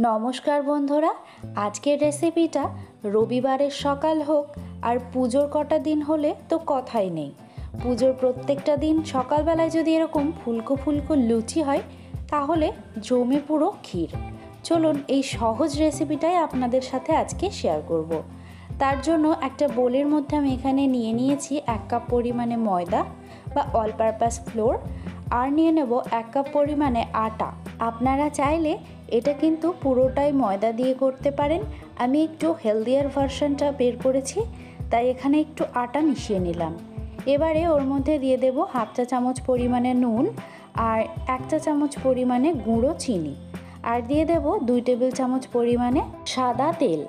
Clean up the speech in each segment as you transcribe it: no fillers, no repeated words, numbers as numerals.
নমস্কার বন্ধুরা, আজকের রেসিপিটা রবিবারের সকাল হোক আর পুজোর কটা দিন হলে তো কথাই নেই। পুজোর প্রত্যেকটা দিন সকালবেলায় যদি এরকম ফুলকো ফুলকো লুচি হয় তাহলে জমে পুরো ক্ষীর। চলুন এই সহজ রেসিপিটাই আপনাদের সাথে আজকে শেয়ার করব। তার জন্য একটা বোলের মধ্যে আমি এখানে নিয়েছি 1 কাপ পরিমাণে ময়দা বা অল পারপাস ফ্লোর, আর নিয়ে নেব 1 কাপ পরিমাণে আটা। আপনারা চাইলে এটা কিন্তু পুরোটাই ময়দা দিয়ে করতে পারেন। আমি একটু হেলদিয়ার ভার্সনটা বের করেছি, তাই এখানে একটু আটা মিশিয়ে নিলাম। এবারে ওর মধ্যে দিয়ে দেব 1/2 চা চামচ পরিমাণে নুন আর 1 চা চামচ পরিমাণে গুঁড়ো চিনি, আর দিয়ে দেব 2 টেবিল চামচ পরিমাণে সাদা তেল।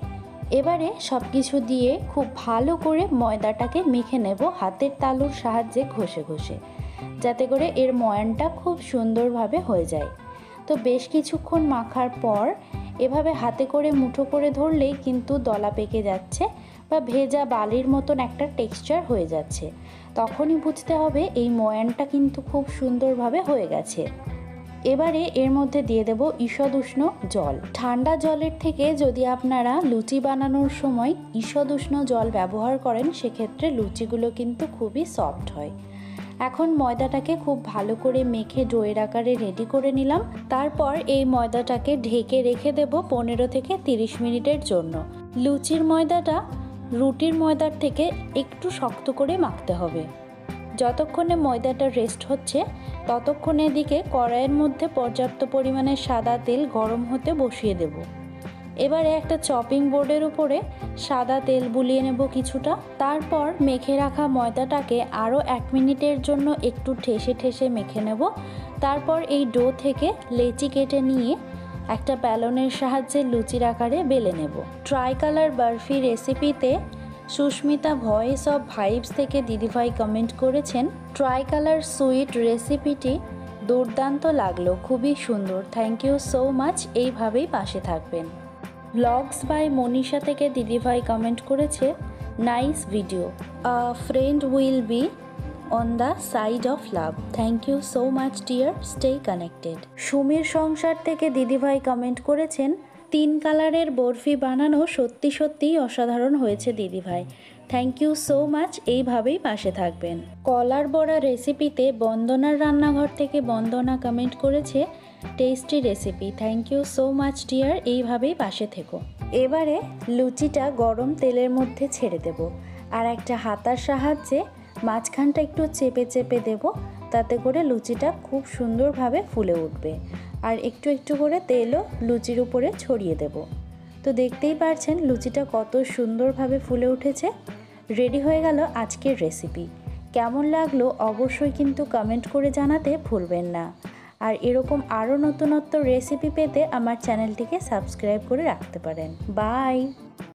এবারে সব কিছু দিয়ে খুব ভালো করে ময়দাটাকে মেখে নেব হাতের তালুর সাহায্যে ঘষে ঘষে, যাতে করে এর ময়ানটা খুব সুন্দরভাবে হয়ে যায়। তো বেশ কিছুক্ষণ মাখার পর এভাবে হাতে করে মুঠো করে ধরলেই কিন্তু দলা পেকে যাচ্ছে বা ভেজা বালির মতন একটা টেক্সচার হয়ে যাচ্ছে। তখনই বুঝতে হবে এই ময়ানটা কিন্তু খুব সুন্দরভাবে হয়ে গেছে। এবারে এর মধ্যে দিয়ে দেব ঈষদ উষ্ণ জল। ঠান্ডা জলের থেকে যদি আপনারা লুচি বানানোর সময় ঈষদ উষ্ণ জল ব্যবহার করেন, সেক্ষেত্রে লুচিগুলো কিন্তু খুবই সফট হয়। এখন ময়দাটাকে খুব ভালো করে মেখে ডোয়ের আকারে রেডি করে নিলাম। তারপর এই ময়দাটাকে ঢেকে রেখে দেব 15 থেকে 30 মিনিটের জন্য। লুচির ময়দাটা রুটির ময়দার থেকে একটু শক্ত করে মাখতে হবে। যতক্ষণে ময়দাটা রেস্ট হচ্ছে ততক্ষণে এদিকে কড়াইয়ের মধ্যে পর্যাপ্ত পরিমাণে সাদা তেল গরম হতে বসিয়ে দেব। এবারে একটা চপিং বোর্ডের উপরে সাদা তেল বুলিয়ে নেব কিছুটা। তারপর মেখে রাখা ময়দাটাকে আরও 1 মিনিটের জন্য একটু ঠেসে ঠেসে মেখে নেব। তারপর এই ডো থেকে লেচি কেটে নিয়ে একটা ব্যালনের সাহায্যে লুচির আকারে বেলে নেব। ট্রাই কালার বরফি রেসিপিতে সুস্মিতা ভয়েস অফ ভাইবস থেকে দিদিভাই কমেন্ট করেছেন, ট্রাই কালার সুইট রেসিপিটি দুর্দান্ত লাগলো, খুবই সুন্দর, থ্যাংক ইউ সো মাচ, এইভাবেই পাশে থাকবেন। ব্লগস বাই মনীষা থেকে দিদিভাই কমেন্ট করেছে, nice video, a friend will be on the side of love, thank you so much dear, stay connected. সুমির সংসার থেকে দিদিভাই কমেন্ট করেছেন, 3 কালারের বরফি বানানো সত্যি সত্যিই অসাধারণ হয়েছে দিদিভাই, থ্যাংক ইউ সো মাচ, এইভাবেই পাশে থাকবেন। কলার বড়া রেসিপিতে বন্দনার রান্নাঘর থেকে বন্দনা কমেন্ট করেছে, tasty recipe, thank you so much dear, এইভাবেই পাশে থেকো। এবারে লুচিটা গরম তেলের মধ্যে ছেড়ে দেব, আর একটা হাতার সাহায্যে মাঝখানটা একটু চেপে চেপে দেব, তাতে করে লুচিটা খুব সুন্দরভাবে ফুলে উঠবে। আর একটু একটু করে তেলও লুচির উপরে ছড়িয়ে দেব। তো দেখতেই পারছেন লুচিটা কত সুন্দরভাবে ফুলে উঠেছে। রেডি হয়ে গেল আজকের রেসিপি। কেমন লাগলো অবশ্যই কিন্তু কমেন্ট করে জানাতে ভুলবেন না। আর এরকম আরও নতুনত্ব রেসিপি পেতে আমার চ্যানেলটিকে সাবস্ক্রাইব করে রাখতে পারেন। বাই।